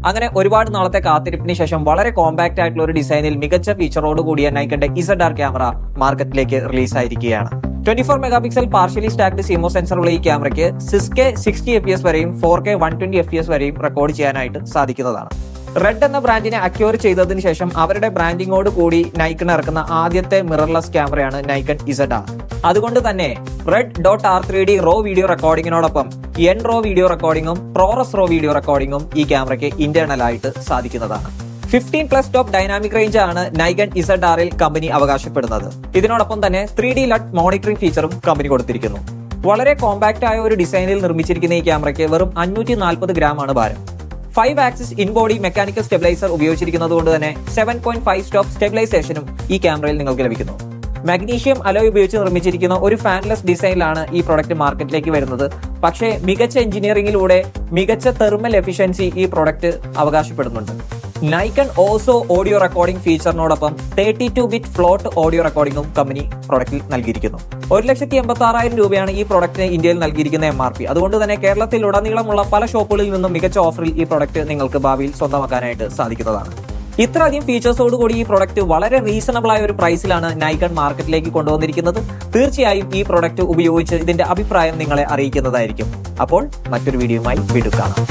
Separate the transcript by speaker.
Speaker 1: അങ്ങനെ ഒരുപാട് നാളത്തെ കാത്തിരിപ്പിന് ശേഷം വളരെ കോമ്പാക്ട് ആയിട്ടുള്ള ഒരു ഡിസൈനിൽ മികച്ച ഫീച്ചറോട് കൂടിയ നൈക്കന്റെ ZR ക്യാമറ മാർക്കറ്റിലേക്ക് റിലീസ് ആയിരിക്കുകയാണ്. 24 mega pixel partially stacked CMOS സെൻസറുള്ള ഈ ക്യാമറയ്ക്ക് 6K 60 FPS വരെയും 4K 120 FPS വരെയും റെക്കോർഡ് ചെയ്യാനായിട്ട് സാധിക്കുന്നതാണ്. റെഡ് എന്ന ബ്രാൻഡിനെ അക്യൂർ ചെയ്തതിനു ശേഷം അവരുടെ ബ്രാൻഡിങ്ങോട് കൂടി നൈക്കൺ ഇറക്കുന്ന ആദ്യത്തെ മിറർലെസ് ക്യാമറയാണ് നൈക്കൺ ZR. അതുകൊണ്ട് തന്നെ RED.R3D റോ വീഡിയോ റെക്കോർഡിങ്ങിനോടൊപ്പം റോ വീഡിയോ റെക്കോർഡിങ്ങും ProRes റോ വീഡിയോ റെക്കോർഡിങ്ങും ഈ ക്യാമറയ്ക്ക് ഇന്റേണൽ ആയിട്ട് സാധിക്കുന്നതാണ്. 15+ ടോപ്പ് ഡൈനാമിക് റേഞ്ച് ആണ് നൈക്കൺ ZR-ൽ കമ്പനി അവകാശപ്പെടുന്നത്. ഇതിനോടൊപ്പം തന്നെ 3D LUT മോണിറ്ററിംഗ് ഫീച്ചറും കമ്പനി കൊടുത്തിരിക്കുന്നു. വളരെ കോമ്പാക്ട് ആയ ഒരു ഡിസൈനിൽ നിർമ്മിച്ചിരിക്കുന്ന ഈ ക്യാമറയ്ക്ക് വെറും 540 ഗ്രാം ആണ് ഭാരം. 5 axis in body mechanical stabiliser ഉപയോഗിച്ചിരിക്കുന്നത് കൊണ്ട് തന്നെ 7.5 സ്റ്റോപ്പ് സ്റ്റെബിലൈസേഷനും ഈ ക്യാമറയിൽ നിങ്ങൾക്ക് ലഭിക്കുന്നു. മാഗ്നീഷ്യം അലോയ് ഉപയോഗിച്ച് നിർമ്മിച്ചിരിക്കുന്ന ഒരു ഫാൻലെസ് ഡിസൈനിലാണ് ഈ പ്രൊഡക്റ്റ് മാർക്കറ്റിലേക്ക് വരുന്നത്. പക്ഷേ മികച്ച എഞ്ചിനീയറിംഗിലൂടെ മികച്ച തെർമൽ എഫിഷ്യൻസി ഈ പ്രൊഡക്റ്റ് അവകാശപ്പെടുന്നുണ്ട്. നൈക്കൺ ഓസോ ഓഡിയോ റെക്കോർഡിംഗ് ഫീച്ചറിനോടൊപ്പം 32-ബിറ്റ് ഫ്ലോട്ട് ഓഡിയോ റെക്കോർഡിംഗും കമ്പനി പ്രൊഡക്റ്റിൽ നൽകിയിരിക്കുന്നു. 1,86,000 രൂപയാണ് ഈ പ്രൊഡക്റ്റിന് ഇന്ത്യയിൽ നൽകിയിരിക്കുന്ന MRP. അതുകൊണ്ട് തന്നെ കേരളത്തിൽ ഉടനീളമുള്ള പല ഷോപ്പുകളിൽ നിന്നും മികച്ച ഓഫറിൽ ഈ പ്രൊഡക്റ്റ് നിങ്ങൾക്ക് ഭാവിയിൽ സ്വന്തമാക്കാനായിട്ട് സാധിക്കുന്നതാണ്. ഇത്രയധികം ഫീച്ചേഴ്സോടുകൂടി ഈ പ്രൊഡക്റ്റ് വളരെ റീസണബിൾ ആയ ഒരു പ്രൈസിലാണ് നൈക്കൺ മാർക്കറ്റിലേക്ക് കൊണ്ടുവന്നിരിക്കുന്നത്. തീർച്ചയായും ഈ പ്രൊഡക്റ്റ് ഉപയോഗിച്ച് ഇതിന്റെ അഭിപ്രായം നിങ്ങളെ അറിയിക്കുന്നതായിരിക്കും. അപ്പോൾ മറ്റൊരു വീഡിയോയുമായി വീണ്ടും കാണാം.